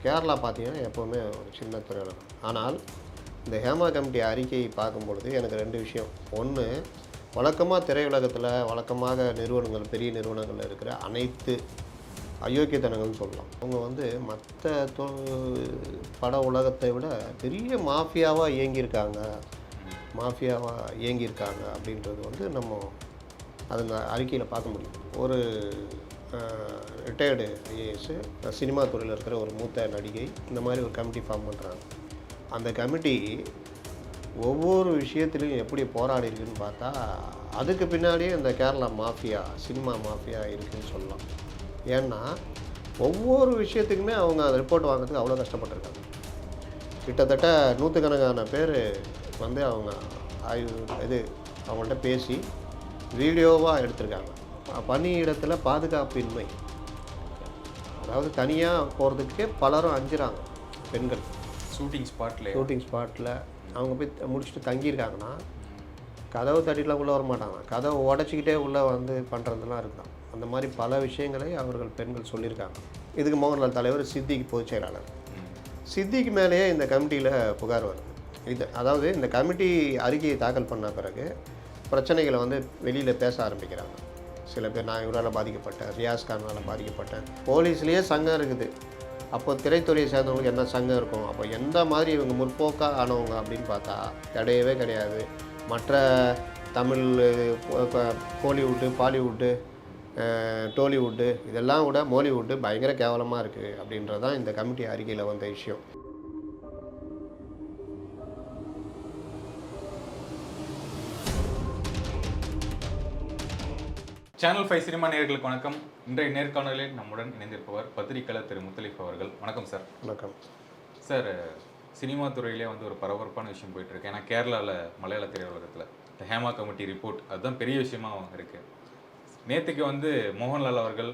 கேரளா பார்த்தீங்கன்னா எப்போவுமே ஒரு சின்ன திரையுலகம். ஆனால் இந்த ஹேமா கமிட்டி அறிக்கையை பார்க்கும்பொழுது எனக்கு 2 விஷயம். ஒண்ணு, வழக்கமா திரையுலகத்தில வழக்கமாக நிறுவனங்கள், பெரிய நிறுவனங்கள்ல இருக்கிற அனைத்து அயோக்கியத்தனங்கள்னு சொல்லலாம். அவங்க மத்த பட உலகத்தை விட பெரிய மாஃபியாவா இயங்கியிருக்காங்க. மாஃபியாவா இயங்கியிருக்காங்க அப்படின்றது நம்ம அந்த அறிக்கையில பார்க்க முடியும். ஒரு ரிட்டயர்டு ஐஏஎஸ், சினிமா துறையில இருக்கிற ஒரு மூத்த நடிகை, இந்த மாதிரி ஒரு கமிட்டி ஃபார்ம் பண்ணுறாங்க. அந்த கமிட்டி ஒவ்வொரு விஷயத்துலையும் எப்படி போராடி இருக்குன்னு பார்த்தா, அதுக்கு பின்னாடியே இந்த கேரளா மாஃபியா, சினிமா மாஃபியா இருக்குதுன்னு சொல்லலாம். ஏன்னா ஒவ்வொரு விஷயத்துக்குமே அவங்க அந்த ரிப்போர்ட் வாங்குறதுக்கு அவ்வளோ கஷ்டப்பட்டுருக்காங்க. கிட்டத்தட்ட நூற்றுக்கணக்கான பேர் அவங்க ஆய்வு அவங்கள்ட்ட பேசி வீடியோவாக எடுத்திருக்காங்க. பணியிடத்தில் பாதுகாப்பின்மை, அதாவது தனியாக போகிறதுக்கே பலரும் அஞ்சுறாங்க. பெண்கள் ஷூட்டிங் ஸ்பாட்டில் அவங்க போய் முடிச்சுட்டு தங்கியிருக்காங்கன்னா கதவு தட்டிலாம் உள்ளே வர மாட்டாங்க. கதவை உடச்சிக்கிட்டே உள்ளே பண்ணுறதுலாம் இருக்குதான். அந்த மாதிரி பல விஷயங்களை பெண்கள் சொல்லியிருக்காங்க. இதுக்கு மோகன்லால் தலைவர், சித்திக்கு பொதுச் செயலாளர். சித்திக்கு மேலேயே இந்த கமிட்டியில் புகார் வருது. அதாவது இந்த கமிட்டி அறிக்கையை தாக்கல் பண்ண பிறகு பிரச்சனைகளை வெளியில் பேச ஆரம்பிக்கிறாங்க. சில பேர் நான் இவரால் பாதிக்கப்பட்டேன், ரியாஸ் கானால் பாதிக்கப்பட்டேன். போலீஸ்லேயே சங்கம் இருக்குது. அப்போ திரைத்துறையை சேர்ந்தவங்களுக்கு என்ன சங்கம் இருக்கும்? அப்போ எந்த மாதிரி இவங்க முற்போக்காக ஆனவங்க அப்படின்னு பார்த்தா கிடையவே கிடையாது. மற்ற தமிழ், கோலிவுட்டு, பாலிவுட்டு, டோலிவுட்டு இதெல்லாம் விட மோலிவுட்டு பயங்கர கேவலமாக இருக்குது அப்படின்றது தான் இந்த கமிட்டி அறிக்கையில் வந்த விஷயம். சேனல் 5 சினிமா நேயர்களுக்கு வணக்கம். இன்றைய நேர்காணலில் நம்முடன் இணைந்திருப்பவர் பத்திரிகையாளர் திரு முத்தலீஃப் அவர்கள். வணக்கம் சார். வணக்கம் சார். சினிமா துறையிலே ஒரு பரபரப்பான விஷயம் போயிட்டுருக்கு. ஏன்னா கேரளாவில் மலையாள திரையுலகத்தில் இந்த ஹேமா கமிட்டி ரிப்போர்ட் அதுதான் பெரிய விஷயமா இருக்குது. நேற்றுக்கு மோகன்லால் அவர்கள்,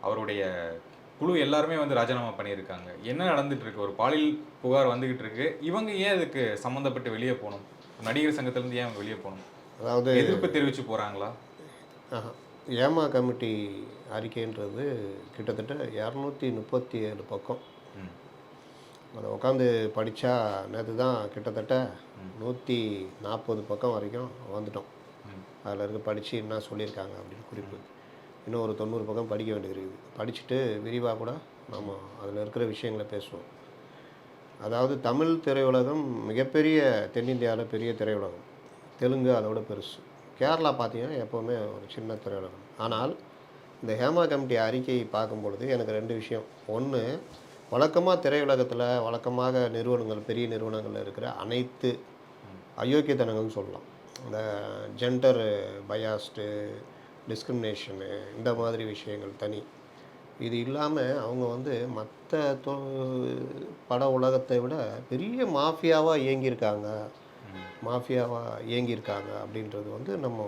அவருடைய குழு எல்லாருமே ராஜினாமா பண்ணியிருக்காங்க. என்ன நடந்துட்டு இருக்கு? ஒரு பாலியல் புகார் வந்துகிட்டு இருக்கு. இவங்க ஏன் இதுக்கு சம்மந்தப்பட்டு வெளியே போகணும்? நடிகர் சங்கத்திலேருந்து ஏன் அவங்க வெளியே போகணும்? அதாவது எதிர்ப்பு தெரிவித்து போகிறாங்களா? ஏமா கமிட்டி அறிக்கைன்றது கிட்டத்தட்ட 237 பக்கம். அதை உட்காந்து படித்தா நேற்று தான் கிட்டத்தட்ட 140 பக்கம் வரைக்கும் வந்துட்டோம். அதில் இருக்க படித்து என்ன சொல்லியிருக்காங்க அப்படின்னு குறிப்பு. இன்னும் ஒரு 90 பக்கம் படிக்க வேண்டியது இருக்குது. படிச்சுட்டு விரிவாக கூட நம்ம அதில் இருக்கிற விஷயங்களை பேசுவோம். அதாவது தமிழ் திரையுலகம் மிகப்பெரிய, தென்னிந்தியாவில் பெரிய திரையுலகம். தெலுங்கு அதோட பெருசு. கேரளா பார்த்தீங்கன்னா எப்போவுமே ஒரு சின்ன திரையுலகம். ஆனால் இந்த ஹேமா கமிட்டி அறிக்கையை பார்க்கும்பொழுது எனக்கு 2 விஷயம். ஒன்று, வழக்கமாக திரையுலகத்தில் வழக்கமாக நிறுவனங்கள், பெரிய நிறுவனங்களில் இருக்கிற அனைத்து அயோக்கியத்தனங்கள்னு சொல்லலாம். இந்த ஜெண்டர் பயாஸ்டு, டிஸ்கிரிமினேஷனு, இந்த மாதிரி விஷயங்கள் தனி. இது இல்லாமல் அவங்க மற்ற பட உலகத்தை விட பெரிய மாஃபியாவாக இயங்கியிருக்காங்க. அப்படின்றது நம்ம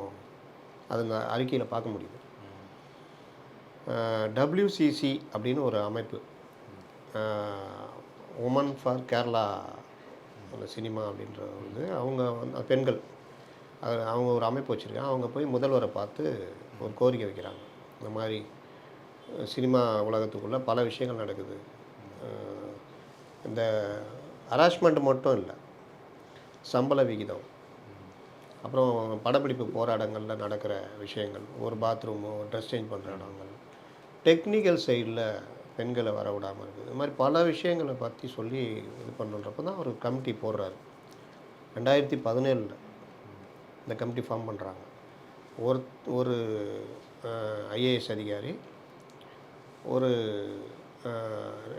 அந்த அறிக்கையில் பார்க்க முடியுது. WCC அப்படின்னு ஒரு அமைப்பு, உமன் ஃபார் கேரளா அந்த சினிமா அப்படின்றது அவங்க பெண்கள், அவங்க ஒரு அமைப்பு வச்சுருக்காங்க. அவங்க போய் முதல்வரை பார்த்து ஒரு கோரிக்கை வைக்கிறாங்க. இந்த மாதிரி சினிமா உலகத்துக்குள்ளே பல விஷயங்கள் நடக்குது. இந்த ஹராஸ்மெண்ட் மட்டும் இல்லை, சம்பள விகிதம், அப்புறம் படப்பிடிப்பு போராட்டங்களில் நடக்கிற விஷயங்கள், ஒரு பாத்ரூமோ ட்ரெஸ் சேஞ்ச் பண்ணுற இடங்கள், டெக்னிக்கல் சைடில் பெண்களை வர விடாமல் இருக்குது. இது மாதிரி பல விஷயங்களை பற்றி சொல்லி இது பண்ணுறப்ப தான் ஒரு கமிட்டி போடுறாரு. 2017 இந்த கமிட்டி ஃபார்ம் பண்ணுறாங்க. ஒரு ஐஏஎஸ் அதிகாரி, ஒரு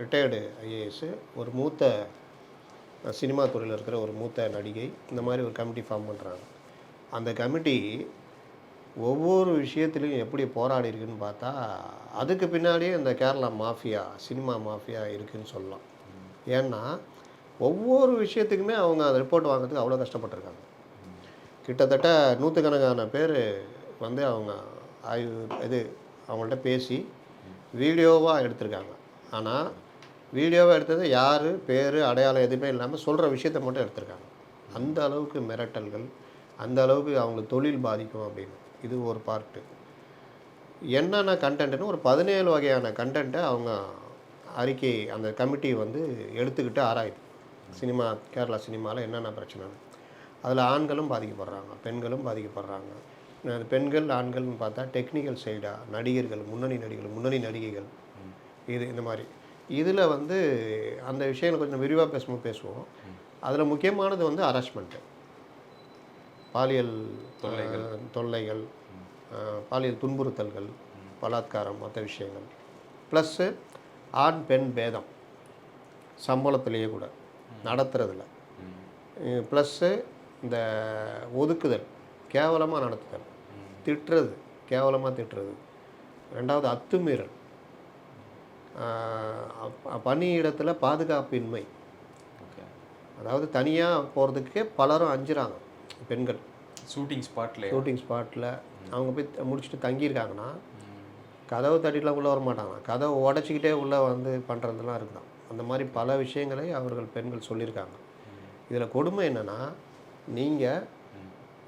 ரிட்டையர்டு ஐஏஎஸ், ஒரு மூத்த சினிமா துறையில் இருக்கிற ஒரு மூத்த நடிகை, இந்த மாதிரி ஒரு கமிட்டி ஃபார்ம் பண்ணுறாங்க. அந்த கமிட்டி ஒவ்வொரு விஷயத்துலையும் எப்படி போராடி இருக்குதுன்னு பார்த்தா அதுக்கு பின்னாடியே இந்த கேரளா மாஃபியா, சினிமா மாஃபியா இருக்குதுன்னு சொல்லலாம். ஏன்னா ஒவ்வொரு விஷயத்துக்குமே அவங்க அந்த ரிப்போர்ட் வாங்குறதுக்கு அவ்வளோ கஷ்டப்பட்டுருக்காங்க. கிட்டத்தட்ட நூற்றுக்கணக்கான பேர் அவங்க ஆய்வு அவங்கள்ட்ட பேசி வீடியோவாக எடுத்திருக்காங்க. ஆனால் வீடியோவாக எடுத்தது யார், பேர், அடையாளம் எதுவுமே இல்லாமல் சொல்கிற விஷயத்தை மட்டும் எடுத்திருக்காங்க. அந்த அளவுக்கு மிரட்டல்கள், அந்த அளவுக்கு அவங்களுக்கு தொழில் பாதிக்கும் அப்படின்னு. இது ஒரு பார்ட்டு. என்னென்ன கண்டென்ட்னு ஒரு 17 வகையான கண்டென்ட்டை அவங்க அறிக்கை அந்த கமிட்டி வந்து எடுத்துக்கிட்டு ஆராயுது. சினிமா கேரளா சினிமாவில் என்னென்ன பிரச்சனை, அதில் ஆண்களும் பாதிக்கப்படுறாங்க, பெண்களும் பாதிக்கப்படுறாங்க. அது பெண்கள் ஆண்கள்னு பார்த்தா டெக்னிக்கல் சைடாக நடிகர்கள், முன்னணி நடிகர்கள், முன்னணி நடிகைகள், இது இந்த மாதிரி இதில் வந்து அந்த விஷயங்களை கொஞ்சம் விரிவாக பேசுவோம். அதில் முக்கியமானது வந்து ஹராஸ்மெண்ட்டு, பாலியல் தொல்லைகள், பாலியல் துன்புறுத்தல்கள், பலாத்காரம், மற்ற விஷயங்கள், ப்ளஸ்ஸு ஆண் பெண் பேதம் சம்பளத்திலேயே கூட நடத்துறதில்ல, ப்ளஸ்ஸு இந்த ஒதுக்குதல், கேவலமாக நடத்துதல், திட்டுறது, கேவலமாக திட்டுறது, ரெண்டாவது அத்துமீறல், பணியிடத்தில் பாதுகாப்பின்மை. அதாவது தனியாக போகிறதுக்கே பலரும் அஞ்சுறாங்க பெண்கள். ஷூட்டிங் ஸ்பாட்டில் அவங்க போய் முடிச்சுட்டு தங்கியிருக்காங்கன்னா கதவு தட்டிலாம் உள்ளே வர மாட்டாங்க, கதவை உடச்சிக்கிட்டே உள்ளே வந்து பண்ணுறதுலாம் இருக்குதான். அந்த மாதிரி பல விஷயங்களை அவர்கள் பெண்கள் சொல்லியிருக்காங்க. இதில் கொடுமை என்னென்னா, நீங்கள்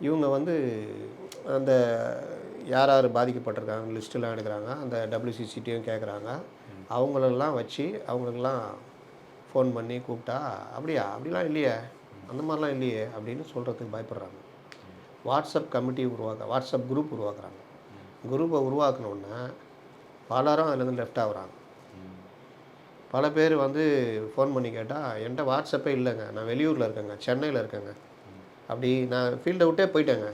இவங்க வந்து அந்த யார் யார் பாதிக்கப்பட்டிருக்காங்க லிஸ்ட்டெலாம் எடுக்கிறாங்க, அந்த WCCTயும் கேட்குறாங்க, அவங்களெல்லாம் வச்சு அவங்களுக்கெல்லாம் ஃபோன் பண்ணி கூப்பிட்டா, அப்படிலாம் இல்லையே, அந்த மாதிரிலாம் இல்லையே அப்படின்னு சொல்கிறதுக்கு பயப்படுறாங்க. வாட்ஸ்அப் குரூப் உருவாக்குறாங்க. குரூப்பை உருவாக்கினோன்னே பலரும் அதுலேருந்து லெஃப்ட் ஆகுறாங்க. பல பேர் வந்து ஃபோன் பண்ணி கேட்டால், என்கிட்ட வாட்ஸ்அப்பே இல்லைங்க, நான் வெளியூரில் இருக்கேங்க, சென்னையில் இருக்கேங்க, அப்படி நான் ஃபீல்டை விட்டே போயிட்டேங்க,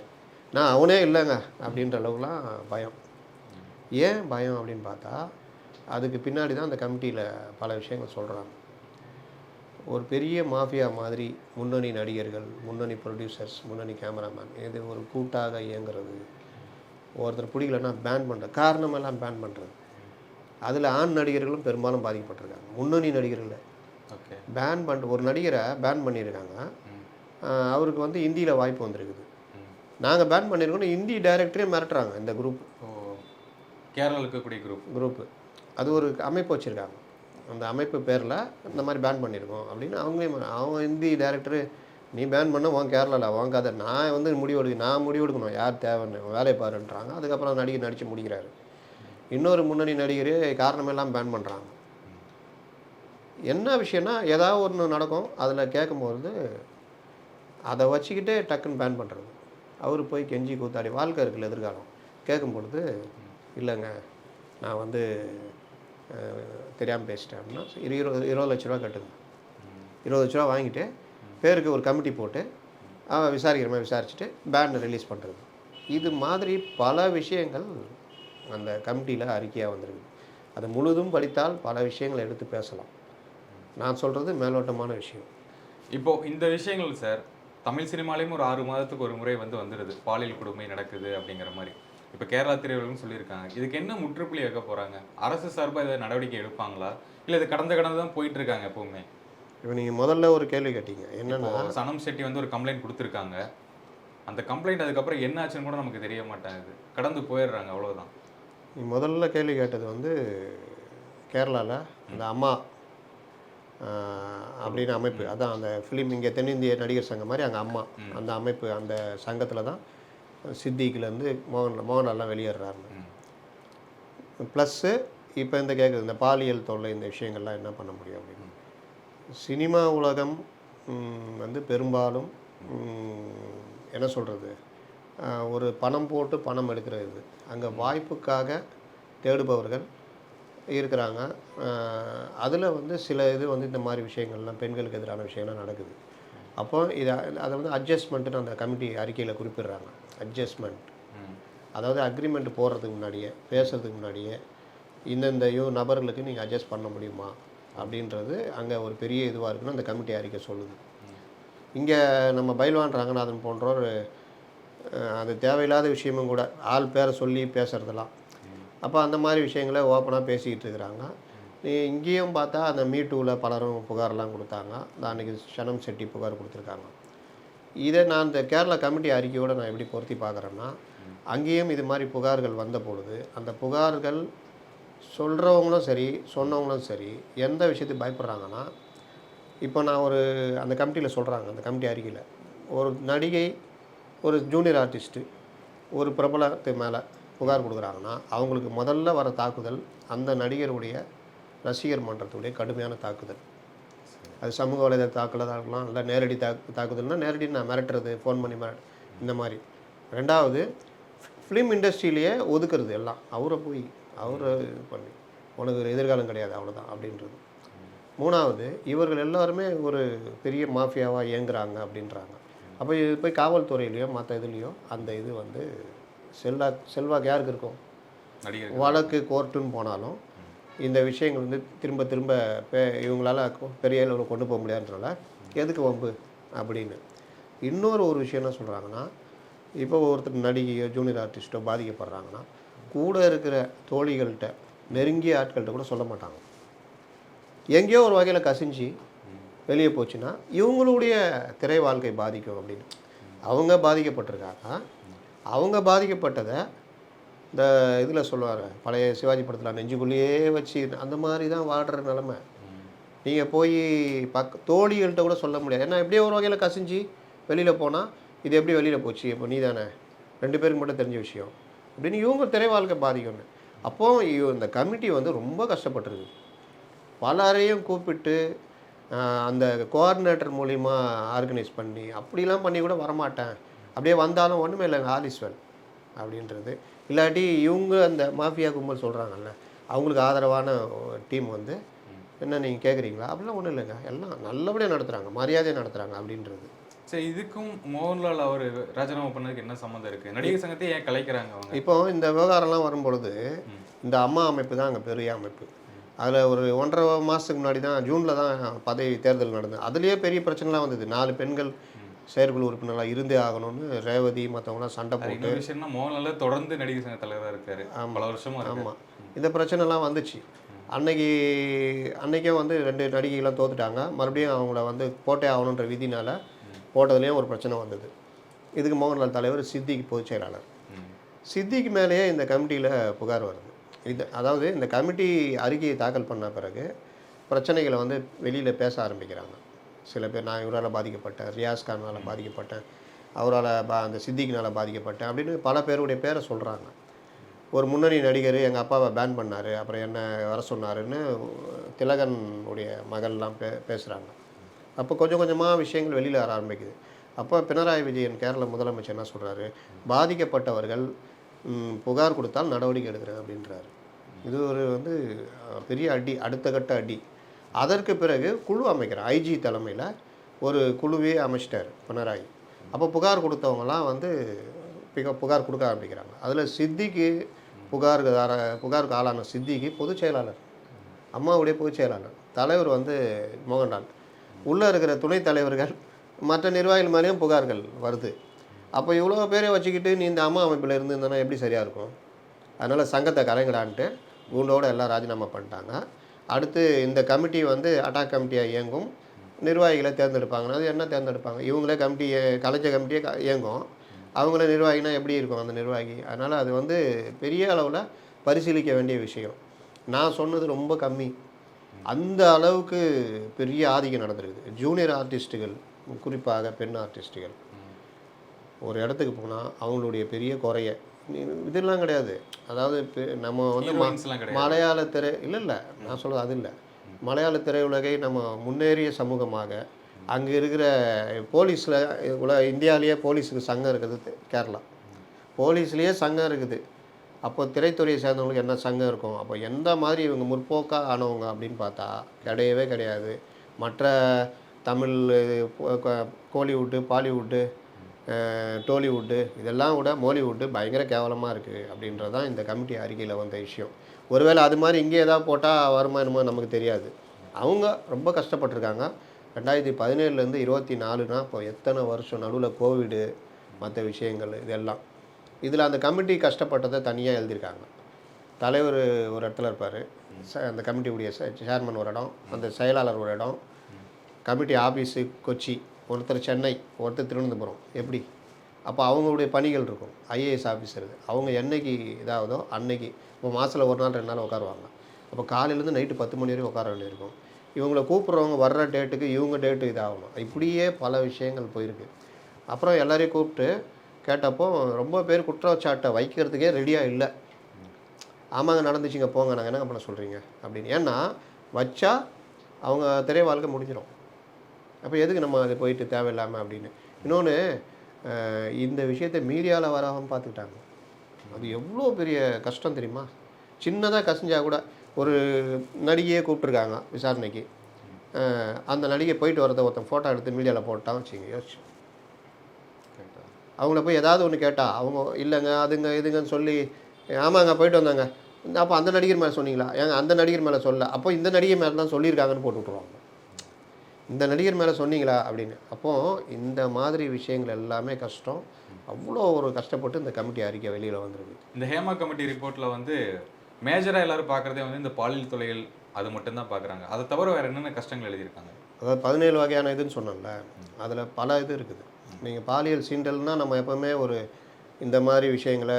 நான் அவனே இல்லைங்க அப்படின்ற அளவுக்குலாம் பயம். ஏன் பயம் அப்படின்னு பார்த்தா, அதுக்கு பின்னாடி தான் அந்த கமிட்டியில் பல விஷயங்கள் சொல்கிறாங்க. ஒரு பெரிய மாஃபியா மாதிரி முன்னணி நடிகர்கள், முன்னணி ப்ரொடியூசர்ஸ், முன்னணி கேமராமேன், இது ஒரு கூட்டாக இயங்குறது, ஒருத்தர் பிடிக்கலன்னா பேன் பண்ணுறது, காரணமெல்லாம் பேன் பண்ணுறது. அதில் ஆண் நடிகர்களும் பெரும்பாலும் பாதிக்கப்பட்டிருக்காங்க. முன்னணி நடிகர்கள் பேன் பண்ணிட்டு ஒரு நடிகரை பேன் பண்ணியிருக்காங்க. அவருக்கு வந்து ஹிந்தியில் வாய்ப்பு வந்திருக்குது, நாங்கள் பேன் பண்ணியிருக்கோம், ஹிந்தி டைரக்டரே மிரட்டுறாங்க. இந்த குரூப், கேரளாவில் இருக்கக்கூடிய குரூப்பு அது ஒரு அமைப்பு வச்சுருக்காங்க. அந்த அமைப்பு பேரில் இந்த மாதிரி பேன் பண்ணியிருக்கோம் அப்படின்னு அவங்க ஹிந்தி டைரக்டரு, நீ பேன் பண்ண உன் கேரளாவில் வாங்காத, நான் வந்து நான் முடிவெடுக்கணும் யார் தேவைன்னு, வேலையை பாருன்றாங்க. அதுக்கப்புறம் நடிகர் நடித்து முடிக்கிறாரு. இன்னொரு முன்னணி நடிகர் காரணமெல்லாம் பேன் பண்ணுறாங்க. என்ன விஷயம்னா, ஏதாவது ஒன்று நடக்கும், அதில் கேட்கும்போது அதை வச்சுக்கிட்டே டக்குன்னு பேன் பண்ணுறது. அவர் போய் கெஞ்சி கூத்தாடி, வாழ்க்கை இருக்குல்ல எதிர்காலம், கேட்கும்பொழுது இல்லைங்க நான் வந்து தெரியாமல் பேசிட்டேன் அப்படின்னா, 20 லட்ச ரூபா கட்டுங்க, 20 லட்ச ரூபா வாங்கிட்டு பேருக்கு ஒரு கமிட்டி போட்டு விசாரிக்கிற மாதிரி விசாரிச்சுட்டு பேன் ரிலீஸ் பண்ணுறது. இது மாதிரி பல விஷயங்கள் அந்த கமிட்டியில் அறிக்கையாக வந்திருக்கு. அது முழுதும் படித்தால் பல விஷயங்களை எடுத்து பேசலாம். நான் சொல்கிறது மேலோட்டமான விஷயம். இப்போது இந்த விஷயங்கள் சார் தமிழ் சினிமாலேயும் ஒரு 6 மாதத்துக்கு ஒரு முறை வந்துடுது, பாலியல் கொடுமை நடக்குது அப்படிங்கிற மாதிரி. இப்போ கேரளா திரையுலகம் சொல்லியிருக்காங்க. இதுக்கு என்ன முற்றுப்புள்ளி வைக்க போகிறாங்க? அரசு சார்பாக ஏதாவது நடவடிக்கை எடுப்பாங்களா, இல்லை இது கடந்து தான் போயிட்டு இருக்காங்க எப்போவுமே? இப்போ நீங்கள் முதல்ல ஒரு கேள்வி கேட்டீங்க, என்னென்னா சனம் ஷெட்டி வந்து ஒரு கம்ப்ளைண்ட் கொடுத்துருக்காங்க. அந்த கம்ப்ளைண்ட் அதுக்கப்புறம் என்ன ஆச்சுன்னு கூட நமக்கு தெரிய மாட்டேங்குது, கடந்து போயிடுறாங்க, அவ்வளோதான். நீ முதல்ல கேள்வி கேட்டது வந்து கேரளாவில் அந்த அம்மா அப்படின்னு அமைப்பு, அதான் அந்த ஃபிலிம் இங்கே தென்னிந்திய நடிகர் சங்கம் மாதிரி அங்கே அம்மா அந்த அமைப்பு, அந்த சங்கத்தில் தான் சித்திக்கிலேருந்து மோகன்லால்லாம் வெளியேறாருன்னு. ப்ளஸ்ஸு இப்போ இந்த கேட்குது, இந்த பாலியல் தொல்லை, இந்த விஷயங்கள்லாம் என்ன பண்ண முடியும் அப்படின்னு. சினிமா உலகம் வந்து பெரும்பாலும் என்ன சொல்கிறது, ஒரு பணம் போட்டு பணம் எடுக்கிறது. அங்கே வாய்ப்புக்காக தேடுபவர்கள் இருக்கிறாங்க. அதில் வந்து சில இது வந்து இந்த மாதிரி விஷயங்கள்லாம் பெண்களுக்கு எதிரான விஷயங்கள்லாம் நடக்குது. அப்போ அதை வந்து அட்ஜஸ்ட்மெண்ட்டுன்னு அந்த கமிட்டி அறிக்கையில் குறிப்பிடுறாங்க. அட்ஜஸ்ட்மெண்ட், அதாவது அக்ரிமெண்ட் போடுறதுக்கு முன்னாடியே, பேசுகிறதுக்கு முன்னாடியே இந்தந்த நபர்களுக்கு நீங்கள் அட்ஜஸ்ட் பண்ண முடியுமா அப்படின்றது அங்கே ஒரு பெரிய இதுவாக இருக்குன்னு அந்த கமிட்டி அறிக்கை சொல்லுது. இங்கே நம்ம பைல்வான் ரங்கநாதன் போன்றோர் அது தேவையில்லாத விஷயமும் கூட, ஆள் பேரை சொல்லி பேசுகிறதெல்லாம். அப்போ அந்த மாதிரி விஷயங்களை ஓப்பனாக பேசிக்கிட்டு இருக்கிறாங்க. இங்கேயும் பார்த்தா அந்த மீட்டூவில் பலரும் புகாரெல்லாம் கொடுத்தாங்க. அன்றைக்கி சனம் ஷெட்டி புகார் கொடுத்துருக்காங்க. இதை நான் இந்த கேரளா கமிட்டி அறிக்கையோடு நான் எப்படி பொருத்தி பார்க்குறேன்னா, அங்கேயும் இது மாதிரி புகார்கள் வந்த பொழுது அந்த புகார்கள் சொல்கிறவங்களும் சரி சொன்னவங்களும் சரி எந்த விஷயத்துக்கு பயப்படுறாங்கன்னா, இப்போ நான் அந்த கமிட்டியில் சொல்கிறாங்க, அந்த கமிட்டி அறிக்கையில் ஒரு நடிகை, ஒரு ஜூனியர் ஆர்டிஸ்ட்டு ஒரு பிரபலத்து மேலே புகார் கொடுக்குறாங்கன்னா அவங்களுக்கு முதல்ல வர தாக்குதல் அந்த நடிகருடைய ரசிகர் மன்றத்துடைய கடுமையான தாக்குதல். அது சமூக வலைதள தாக்குதலாக இருக்கலாம், இல்லை நேரடி தாக்குதல்னால் நேரடி நான் மிரட்டுறது, ஃபோன் பண்ணி இந்த மாதிரி. ரெண்டாவது ஃபிலிம் இண்டஸ்ட்ரியிலேயே ஒதுக்குறது எல்லாம். அவரை இது பண்ணி உனக்கு ஒரு எதிர்காலம் கிடையாது அவ்வளோதான் அப்படின்றது. மூணாவது இவர்கள் எல்லாருமே ஒரு பெரிய மாஃபியாவாக இயங்குறாங்க அப்படின்றாங்க. அப்போ இது போய் காவல்துறையிலையோ மற்ற இதுலேயோ அந்த இது வந்து செல்வாக்கு யாருக்கு இருக்கும்? வழக்கு கோர்ட்டுன்னு போனாலும் இந்த விஷயங்கள் வந்து திரும்ப திரும்ப இவங்களால பெரிய அளவில் கொண்டு போக முடியாதுன்றனால எதுக்கு வம்பு அப்படின்னு. ஒரு விஷயம் என்ன சொல்கிறாங்கன்னா, இப்போ ஒருத்தர் நடிகையோ ஜூனியர் ஆர்டிஸ்ட்டோ பாதிக்கப்படுறாங்கன்னா கூட இருக்கிற தோழிகள்கிட்ட நெருங்கிய ஆட்கள்கிட்ட கூட சொல்ல மாட்டாங்க. எங்கேயோ ஒரு வகையில் கசிஞ்சு வெளியே போச்சுன்னா இவங்களுடைய திரை வாழ்க்கை பாதிக்கும் அப்படின்னு. அவங்க பாதிக்கப்பட்டிருக்காங்க. அவங்க பாதிக்கப்பட்டதை இந்த இதில் சொல்லுவார், பழைய சிவாஜி படத்தில் நெஞ்சுக்குள்ளேயே வச்சு அந்த மாதிரி தான் வாடுற நிலமை. நீங்கள் போய் தோழிகள்கிட்ட கூட சொல்ல முடியாது. ஏன்னா எப்படியோ ஒரு வகையில் கசிஞ்சு வெளியில் போனால் இது எப்படி வெளியில் போச்சு, இப்போ நீ தானே 2 பேருக்கு மட்டும் தெரிஞ்ச விஷயம் அப்படின்னு இவங்க திரை வாழ்க்கை பாதிக்கணும். அப்போது இந்த கமிட்டி வந்து ரொம்ப கஷ்டப்பட்டுருக்கு. பலரையும் கூப்பிட்டு அந்த கோஆர்டினேட்டர் மூலிமா ஆர்கனைஸ் பண்ணி அப்படிலாம் பண்ணி கூட வரமாட்டேன், அப்படியே வந்தாலும் ஒன்றுமே இல்லைங்க ஆல் இஸ் வெல் அப்படின்றது. இல்லாட்டி இவங்க அந்த மாஃபியா கும்பல் சொல்கிறாங்கல்ல, அவங்களுக்கு ஆதரவான டீம் வந்து என்ன நீங்கள் கேட்குறீங்களா, அப்படிலாம் ஒன்றும் இல்லைங்க, எல்லாம் நல்லபடியாக நடத்துகிறாங்க, மரியாதையாக நடத்துகிறாங்க அப்படின்றது. சரி, இதுக்கும் மோகன்லால் அவர் ராஜினாமா பண்ணதுக்கு என்ன சம்மந்தம் இருக்குது? நடிகர் சங்கத்தை ஏன் கலைக்கிறாங்க அவங்க? இப்போ இந்த விவகாரம்லாம் வரும்பொழுது இந்த அம்மா அமைப்பு தான் அங்கே பெரிய அமைப்பு. அதில் ஒரு 1.5 மாதத்துக்கு முன்னாடி தான் ஜூனில் தான் பதவி தேர்தல் நடந்தது. அதுலேயே பெரிய பிரச்சனைலாம் வந்தது. 4 பெண்கள் செயற்குழு உறுப்பினராக இருந்தே ஆகணும்னு ரேவதி மற்றவங்களாம் சண்டை போட்டு. விஷயம்னா மோகன்லால் தொடர்ந்து நடிகர் சங்க தலைவராக இருக்காரு, பல வருஷமாக. ஆமாம், இந்த பிரச்சனைலாம் வந்துச்சு. அன்னைக்கே வந்து 2 நடிகைகள்லாம் தோத்துட்டாங்க. மறுபடியும் அவங்கள வந்து போட்டே ஆகணுன்ற விதினால் போட்டதுலேயும் ஒரு பிரச்சனை வந்தது. இதுக்கு மோகன்லால் தலைவர், சித்திக்கு பொதுச் செயலாளர். சித்திக்கு மேலேயே இந்த கமிட்டியில் புகார் வருது. அதாவது இந்த கமிட்டி அறிக்கையை தாக்கல் பண்ண பிறகு பிரச்சனைகளை வந்து வெளியில் பேச ஆரம்பிக்கிறாங்க சில பேர். நான் இவரால் பாதிக்கப்பட்டேன், ரியாஸ் கானால் பாதிக்கப்பட்டேன், அவரால் அந்த சித்திக்கினால் பாதிக்கப்பட்டேன் அப்படின்னு பல பேருடைய பேரை சொல்கிறாங்க. ஒரு முன்னணி நடிகர் எங்கள் அப்பாவை பேன் பண்ணார், அப்புறம் என்ன வர சொன்னாருன்னு திலகன் உடைய மகள்லாம் பேசுகிறாங்க. அப்போ கொஞ்சம் கொஞ்சமாக விஷயங்கள் வெளியில் வர ஆரம்பிக்குது. அப்போ பினராயி விஜயன் கேரள முதலமைச்சர் என்ன சொல்கிறாரு, பாதிக்கப்பட்டவர்கள் புகார் கொடுத்தால் நடவடிக்கை எடுக்கிறேன் அப்படின்றாரு. இது ஒரு வந்து பெரிய அடி, அடுத்த கட்ட அடி. அதற்கு பிறகு குழு அமைக்கிறார், ஐஜி தலைமையில் ஒரு குழுவே அமைச்சிட்டார் பினராயி. அப்போ புகார் கொடுத்தவங்கலாம் வந்து புகார் கொடுக்க ஆரம்பிக்கிறாங்க. அதில் சித்திக்கு புகாருக்கு ஆளான சித்திக்கு பொதுச் செயலாளர், அம்மாவுடைய பொதுச் செயலாளர். தலைவர் வந்து மோகன்லால். உள்ளே இருக்கிற துணைத் தலைவர்கள் மற்ற நிர்வாகிகள் மேலேயும் புகார்கள் வருது. அப்போ இவ்வளோ பேரை வச்சுக்கிட்டு நீ இந்த அம்மா அமைப்பில் இருந்ததுன்னா எப்படி சரியாக இருக்கும்? அதனால் சங்கத்தை கலைங்கடான்ட்டு குண்டோடு எல்லாம் ராஜினாமா பண்ணிட்டாங்க. அடுத்து இந்த கமிட்டி வந்து அட்டாக் கமிட்டியாக இயங்கும், நிர்வாகிகளை தேர்ந்தெடுப்பாங்கன்னா அது என்ன தேர்ந்தெடுப்பாங்க? இவங்களே கலைச்ச கமிட்டியே இயங்கும், அவங்கள நிர்வாகினா எப்படி இருக்கும் அந்த நிர்வாகி? அதனால் அது வந்து பெரிய அளவில் பரிசீலிக்க வேண்டிய விஷயம். நான் சொன்னது ரொம்ப கம்மி, அந்த அளவுக்கு பெரிய ஆதிக்கம் நடந்திருக்குது. ஜூனியர் ஆர்டிஸ்ட்டுகள், குறிப்பாக பெண் ஆர்டிஸ்ட்டுகள் ஒரு இடத்துக்கு போனால் அவங்களுடைய பெரிய குறைய இதெல்லாம் கிடையாது. அதாவது நம்ம வந்து மலையாள திரை இல்லை நான் சொல்கிறது அது இல்லை. மலையாள திரையுலகை நம்ம முன்னேறிய சமூகமாக அங்கே இருக்கிற போலீஸில் இந்தியாவிலேயே போலீஸுக்கு சங்கம் இருக்குது. கேரளா போலீஸ்லேயே சங்கம் இருக்குது. அப்போ திரைத்துறையை சேர்ந்தவங்களுக்கு என்ன சங்கம் இருக்கும்? அப்போ எந்த மாதிரி இவங்க முற்போக்காக ஆனவங்க அப்படின்னு பார்த்தா கிடையவே கிடையாது. மற்ற தமிழ், கோலிவுட்டு, பாலிவுட்டு, டோலிவுட்டு இதெல்லாம் விட மோலிவுட்டு பயங்கர கேவலமாக இருக்குது அப்படின்றது தான் இந்த கமிட்டி அறிக்கையில் வந்த விஷயம். ஒருவேளை அது மாதிரி இங்கே ஏதாவது போட்டால் வருமானமோ நமக்கு தெரியாது. அவங்க ரொம்ப கஷ்டப்பட்டுருக்காங்க. 2017லேருந்து 24னா இப்போ எத்தனை வருஷம், நடுவில் கோவிடு, மற்ற விஷயங்கள் இதெல்லாம். இதில் அந்த கமிட்டி கஷ்டப்பட்டதை தனியாக எழுதியிருக்காங்க. தலைவர் ஒரு இடத்துல இருப்பார், அந்த கமிட்டியுடைய சேர்மன் ஒரு இடம், அந்த செயலாளர் ஒரு இடம், கமிட்டி ஆஃபீஸு கொச்சி, ஒருத்தர் சென்னை, ஒருத்தர் திருவனந்தபுரம். எப்படி? அப்போ அவங்களுடைய பணிகள் இருக்கும். ஐஏஎஸ் ஆஃபீஸருக்கு அவங்க என்றைக்கு இதாகுதோ அன்னைக்கு, இப்போ மாதத்தில் ஒரு நாள் 2 நாள் உட்காருவாங்க. அப்போ காலையிலேருந்து நைட்டு 10 மணி வரைக்கும் உட்கார வேண்டியிருக்கும். இவங்களை கூப்பிட்றவங்க வர்ற டேட்டுக்கு இவங்க டேட்டு இதாகணும். இப்படியே பல விஷயங்கள் போயிருக்கு. அப்புறம் எல்லாரையும் கூப்பிட்டு கேட்டப்போ ரொம்ப பேர் குற்றச்சாட்டை வைக்கிறதுக்கே ரெடியாக இல்லை. ஆமாங்க நடந்துச்சுங்க, போங்க, நாங்கள் என்னங்க பண்ண சொல்கிறீங்க அப்படின்னு. ஏன்னா வச்சா அவங்க திரை வாழ்க்கை முடிஞ்சிடும். அப்போ எதுக்கு நம்ம அது போயிட்டு தேவையில்லாமல் அப்படின்னு. இன்னொன்று, இந்த விஷயத்தை மீடியாவில் வராமல் பார்த்துக்கிட்டாங்க. அது எவ்வளோ பெரிய கஷ்டம் தெரியுமா? சின்னதாக கசிஞ்சா கூட ஒரு நடிகையே கூப்பிட்ருக்காங்க விசாரணைக்கு. அந்த நடிகை போயிட்டு வரதை ஒருத்தன் ஃபோட்டோ எடுத்து மீடியாவில் போட்டான் வச்சுங்க, யோசிச்சு. அவங்கள போய் ஏதாவது ஒன்று கேட்டால் அவங்க இல்லைங்க அதுங்க இதுங்கன்னு சொல்லி, ஆமாங்க போயிட்டு வந்தாங்க, அப்போ அந்த நடிகர் மேலே சொன்னீங்களா, ஏங்க அந்த நடிகர் மேலே சொல்லல, அப்போ இந்த நடிகர் மேலே தான் சொல்லியிருக்காங்கன்னு போட்டு விட்ருவாங்க. இந்த நடிகர் மேலே சொன்னீங்களா அப்படின்னு. அப்போது இந்த மாதிரி விஷயங்கள் எல்லாமே கஷ்டம். அவ்வளோ ஒரு கஷ்டப்பட்டு இந்த கமிட்டி அறிக்கை வெளியில் வந்துருக்கு. இந்த ஹேமா கமிட்டி ரிப்போர்ட்டில் வந்து மேஜராக எல்லாரும் பார்க்குறதே வந்து இந்த பாலியல் தொல்லைகள் அது மட்டும்தான் பார்க்குறாங்க. அதை தவிர வேறு என்னென்ன கஷ்டங்கள் எழுதியிருக்காங்க? அதாவது 17 வகையான இதுன்னு சொன்னோம்ல, அதில் பல இது இருக்குது. நீங்கள் பாலியல் சீண்டல்னால் நம்ம எப்போவுமே ஒரு இந்த மாதிரி விஷயங்களை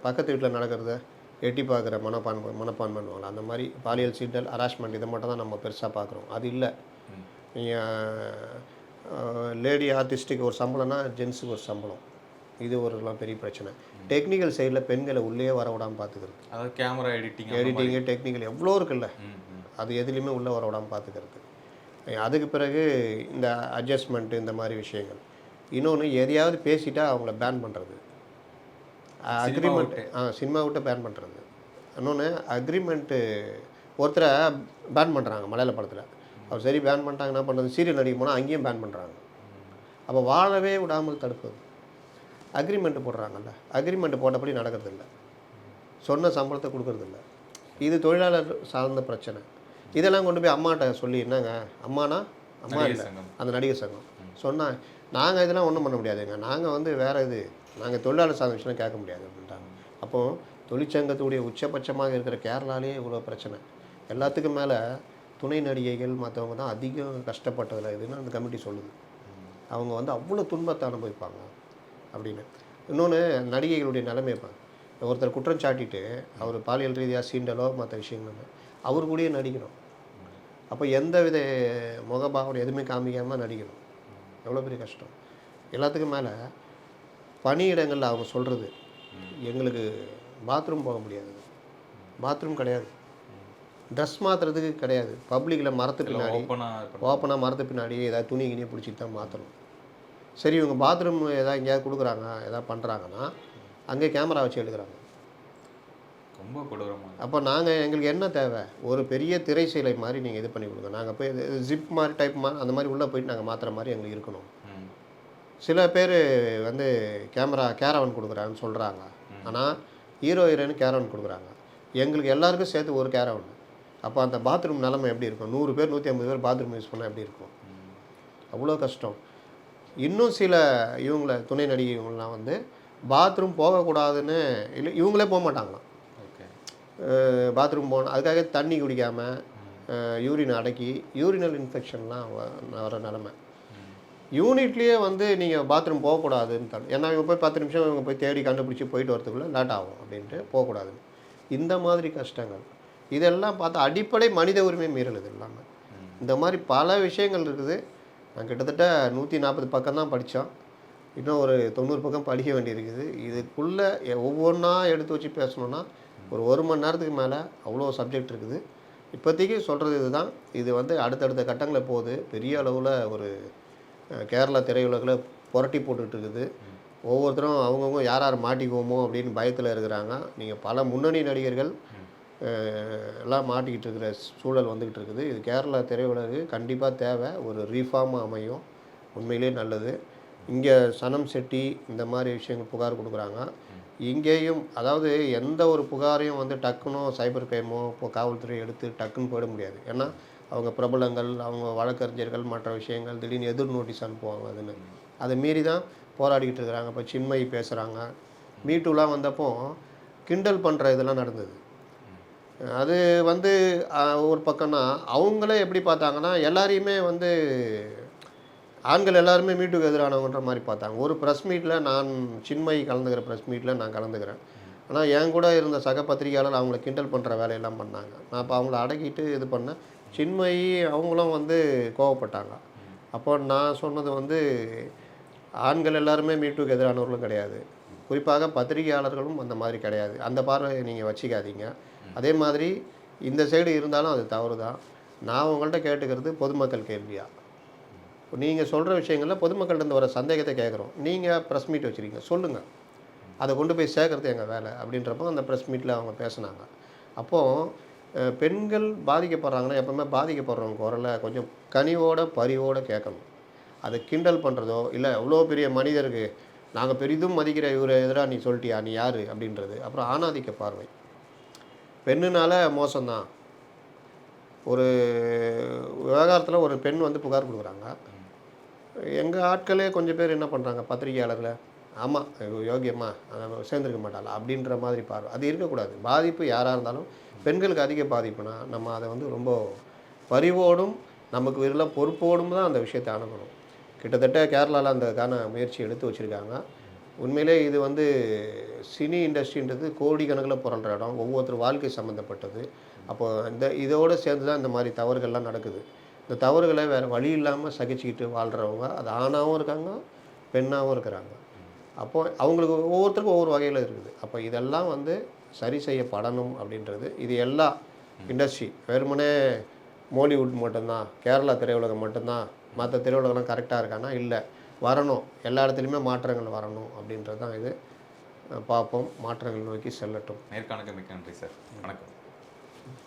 பக்கத்து வீட்டில் நடக்கிறத எட்டி பார்க்குற மனப்பான்மை பண்ணுவாங்க. அந்த மாதிரி பாலியல் சீண்டல், ஹராஸ்மெண்ட் இதை மட்டும் தான் நம்ம பெருசாக பார்க்குறோம். அது இல்லை. நீங்கள் லேடி ஆர்டிஸ்ட்டுக்கு ஒரு சம்பளம்னா ஜென்ஸுக்கு ஒரு சம்பளம், இது ஒருலாம் பெரிய பிரச்சனை. டெக்னிக்கல் சைடில் பெண்களை உள்ளே வர விடாமல் பார்த்துக்கிறது. அதாவது கேமரா எடிட்டிங்கு டெக்னிக்கல் எவ்வளோ இருக்குல்ல, அது எதுலேயுமே உள்ளே வர விடாமல் பார்த்துக்கிறது. அதுக்கு பிறகு இந்த அட்ஜஸ்ட்மெண்ட்டு இந்த மாதிரி விஷயங்கள். இன்னொன்று, எதையாவது பேசிட்டா அவங்கள பேன் பண்ணுறது, அக்ரிமெண்ட்டு சினிமா விட்டு பேன் பண்ணுறது. இன்னொன்று, அக்ரிமெண்ட்டு ஒருத்தரை பேன் பண்ணுறாங்க மலையாள படத்தில். அவர் சரி பேன் பண்ணிட்டாங்க, என்ன பண்ணுறது, சீரியல் நடிக்க போனால் அங்கேயும் பேன் பண்ணுறாங்க. அப்போ வாழவே விடாமல் தடுப்பது. அக்ரிமெண்ட்டு போடுறாங்கல்ல, அக்ரிமெண்ட்டு போட்டபடி நடக்கிறதில்ல, சொன்ன சம்பளத்தை கொடுக்கறதில்ல. இது தொழிலாளர் சார்ந்த பிரச்சனை. இதெல்லாம் கொண்டு போய் அம்மாட்ட சொல்லி, என்னங்க அம்மானா அம்மா இல்லை அந்த நடிகர் சங்கம் சொன்னால், நாங்கள் இதெல்லாம் ஒன்றும் பண்ண முடியாதுங்க, நாங்கள் வந்து வேறு இது, நாங்கள் தொழிலாளர் சார்ந்த விஷயம் கேட்க முடியாது அப்படின்ட்டாங்க. அப்போது தொழிற்சங்கத்துடைய உச்சபட்சமாக இருக்கிற கேரளாலே இவ்வளோ பிரச்சனை. எல்லாத்துக்கும் மேலே துணை நடிகைகள் மற்றவங்க தான் அதிகம் கஷ்டப்பட்டதில் இதுன்னு அந்த கமிட்டி சொல்லுது. அவங்க வந்து அவ்வளோ துன்பத்தை அனுபவிப்பாங்க அப்படின்னு. இன்னொன்று, நடிகைகளுடைய நிலைமை இருப்பாங்க. ஒருத்தர் குற்றம் சாட்டிட்டு அவர் பாலியல் ரீதியாக சீண்டலோ மற்ற விஷயங்களுமே அவர் கூடயே நடிக்கணும். அப்போ எந்த வித முகபாவனை எதுவுமே காமிக்காமல் நடிக்கணும். எவ்வளோ பெரிய கஷ்டம். எல்லாத்துக்கும் மேலே பணியிடங்களில் அவங்க சொல்கிறது, எங்களுக்கு பாத்ரூம் போக முடியாது, பாத்ரூம் கிடையாது, ட்ரெஸ் மாற்றுறதுக்கு கிடையாது, பப்ளிக்கில் மரத்து பின்னாடி ஓப்பனாக மரத்து பின்னாடி ஏதாவது துணி கிணியை பிடிச்சிட்டு தான் மாற்றணும். சரி, இவங்க பாத்ரூம் எதாவது எங்கேயாவது கொடுக்குறாங்க எதாவது பண்ணுறாங்கன்னா அங்கே கேமரா வச்சு எடுக்கிறாங்க. ரொம்ப கொடூரமாக. அப்போ நாங்கள் எங்களுக்கு என்ன தேவை, ஒரு பெரிய திரை சீலை மாதிரி நீங்கள் இது பண்ணி கொடுங்க, நாங்கள் போய் ஜிப் மாதிரி டைப் அந்த மாதிரி உள்ளே போயிட்டு நாங்கள் மாற்றுற மாதிரி எங்களுக்கு இருக்கணும். சில பேர் வந்து கேரவன் கொடுக்குறாங்கன்னு சொல்கிறாங்க, ஆனால் ஹீரோ ஹீரோயின் கேரவன் கொடுக்குறாங்க, எங்களுக்கு எல்லாருக்கும் சேர்த்து ஒரு கேரவன். அப்போ அந்த பாத்ரூம் நிலைமை எப்படி இருக்கும்? 100 பேர் 150 பேர் பாத்ரூம் யூஸ் பண்ணால் எப்படி இருக்கும்? அவ்வளோ கஷ்டம். இன்னும் சில இவங்கள துணை நடிகைகள்லாம் வந்து பாத்ரூம் போகக்கூடாதுன்னு இல்லை, இவங்களே போக மாட்டாங்களாம். பாத்ரூம் போகணும் அதுக்காக தண்ணி குடிக்காமல் யூரின் அடக்கி யூரினல் இன்ஃபெக்ஷன்லாம் வர நிலமை. யூனிட்லேயே வந்து நீங்கள் பாத்ரூம் போகக்கூடாதுன்னு ஏன்னா இவங்க போய் 10 நிமிஷம் இவங்க போய் தேடி கண்டுபிடிச்சி போயிட்டு வரதுக்குள்ளே லேட் ஆகும் அப்படின்ட்டு போகக்கூடாதுன்னு. இந்த மாதிரி கஷ்டங்கள் இதெல்லாம் பார்த்தா அடிப்படை மனித உரிமை மீறல். இது இல்லாமல் இந்த மாதிரி பல விஷயங்கள் இருக்குது. நான் கிட்டத்தட்ட 140 பக்கம் தான் படித்தோம், இன்னும் ஒரு 90 பக்கம் படிக்க வேண்டியிருக்குது. இதுக்குள்ளே ஒவ்வொன்றா எடுத்து வச்சு பேசணுன்னா ஒரு 1 மணி நேரத்துக்கு மேலே அவ்வளோ சப்ஜெக்ட் இருக்குது. இப்போதைக்கு சொல்கிறது இதுதான். இது வந்து அடுத்தடுத்த கட்டங்களில் போகுது. பெரிய அளவில் ஒரு கேரளா திரையுலகில் புரட்டி போட்டுக்கிட்டு இருக்குது. ஒவ்வொருத்தரும் அவங்கவுங்க யார் யார் மாட்டிக்குவோமோ அப்படின்னு பயத்தில் இருக்கிறாங்க. நீங்கள் பல முன்னணி நடிகர்கள் எல்லாம் மாட்டிக்கிட்டு இருக்கிற சூழல் வந்துக்கிட்டு இருக்குது. இது கேரளா திரையுலகு கண்டிப்பாக தேவை. ஒரு ரீஃபார்மாக அமையும், உண்மையிலே நல்லது. இங்கே சனம் செட்டி இந்த மாதிரி விஷயங்கள் புகார் கொடுக்குறாங்க. இங்கேயும் அதாவது எந்த ஒரு புகாரையும் வந்து டக்குன்னு சைபர் கிரைமோ இப்போ காவல்துறை எடுத்து டக்குன்னு போயிட முடியாது. ஏன்னா அவங்க பிரபலங்கள், அவங்க வழக்கறிஞர்கள், மற்ற விஷயங்கள் திடீர்னு எதிர் நோட்டீஸ் அனுப்புவாங்க. அதுன்னு அதை மீறி தான் போராடிக்கிட்டு இருக்கிறாங்க. இப்போ சின்மயி பேசுகிறாங்க. மீட்டூலாம் வந்தப்போ கிண்டல் பண்ணுற இதெல்லாம் நடந்தது. அது வந்து ஒரு பக்கம்னா அவங்களே எப்படி பார்த்தாங்கன்னா எல்லாரையுமே வந்து ஆண்கள் எல்லாருமே மீட்டுக்கு எதிரானவன்ற மாதிரி பார்த்தாங்க. ஒரு ப்ரெஸ் மீட்டில் நான் சின்மயி கலந்துக்கிற ப்ரெஸ் மீட்டில் நான் கலந்துக்கிறேன். ஆனால் என் கூட இருந்த சக பத்திரிகையாளர் அவங்கள கிண்டல் பண்ணுற வேலையெல்லாம் பண்ணாங்க. நான் இப்போ அவங்கள அடக்கிட்டு இது பண்ணேன். சின்மயி அவங்களும் வந்து கோவப்பட்டாங்க. அப்போ நான் சொன்னது வந்து ஆண்கள் எல்லாருமே மீட்டுக்கு எதிரானவர்களும் கிடையாது, குறிப்பாக பத்திரிகையாளர்களும் அந்த மாதிரி கிடையாது. அந்த பார்வை நீங்கள் வச்சுக்காதீங்க. அதே மாதிரி இந்த சைடு இருந்தாலும் அது தவறு தான். நான் உங்கள்கிட்ட கேட்டுக்கிறது பொதுமக்கள் கேள்வியா? இப்போ நீங்கள் சொல்கிற விஷயங்களில் பொதுமக்கள்கிட்ட வர சந்தேகத்தை கேட்குறோம். நீங்கள் ப்ரெஸ் மீட் வச்சுருக்கீங்க, சொல்லுங்கள். அதை கொண்டு போய் சேர்க்கறது எங்கள் வேலை அப்படின்றப்போ அந்த ப்ரெஸ் மீட்டில் அவங்க பேசுனாங்க. அப்போது பெண்கள் பாதிக்கப்படுறாங்கன்னா எப்பவுமே பாதிக்கப்படுறவங்க குரலை கொஞ்சம் கனிவோட பரிவோட கேட்கணும். அதை கிண்டல் பண்ணுறதோ இல்லை எவ்வளோ பெரிய மனிதருக்கு நாங்கள் பெரிதும் மதிக்கிற இவரை எதிராக நீ சொல்லிட்டியா நீ யார் அப்படின்றது. அப்புறம் ஆணாதிக்க பார்வை. பெண்ணுனால மோசம்தான். ஒரு விவகாரத்தில் ஒரு பெண் வந்து புகார் கொடுக்குறாங்க. எங்கள் ஆட்களே கொஞ்சம் பேர் என்ன பண்ணுறாங்க பத்திரிகையாளர்களை, ஆமாம் யோகியம்மா சேர்ந்துருக்க மாட்டாளா அப்படின்ற மாதிரி பார்வை. அது இருக்கக்கூடாது. பாதிப்பு யாராக இருந்தாலும் பெண்களுக்கு அதிக பாதிப்புனா நம்ம அதை வந்து ரொம்ப பரிவோடும் நமக்கு இதில் பொறுப்போடும் தான் அந்த விஷயத்தை அணுகணும். கிட்டத்தட்ட கேரளாவில் அந்தக்கான முயற்சி எடுத்து வச்சுருக்காங்க. உண்மையிலே இது வந்து சினி இண்டஸ்ட்ரின்றது கோடிக்கணக்கில் புரள்ற இடம். ஒவ்வொருத்தர் வாழ்க்கை சம்மந்தப்பட்டது. அப்போது இதோடு சேர்ந்து தான் இந்த மாதிரி தவறுகள்லாம் நடக்குது. இந்த தவறுகளை வேறு வழி இல்லாமல் சகிச்சுக்கிட்டு வாழ்கிறவங்க அது ஆணாகவும் இருக்காங்க, பெண்ணாகவும் இருக்கிறாங்க. அப்போது அவங்களுக்கு ஒவ்வொருத்தருக்கும் ஒவ்வொரு வகையில் இருக்குது. அப்போ இதெல்லாம் வந்து சரி செய்யப்படணும் அப்படின்றது இது எல்லா இண்டஸ்ட்ரி வெறுமனே மோலிவுட் மட்டும்தான், கேரளா திரையுலகம் மட்டும்தான், மற்ற திரையுலகம்லாம் கரெக்டாக இருக்கான்னா இல்லை, வரணும். எல்லா இடத்துலையுமே மாற்றங்கள் வரணும் அப்படின்றது தான் இது. பார்ப்போம், மாற்றங்கள் நோக்கி செல்லட்டும். நேர்காணலுக்கு மிக்க நன்றி சார். வணக்கம்.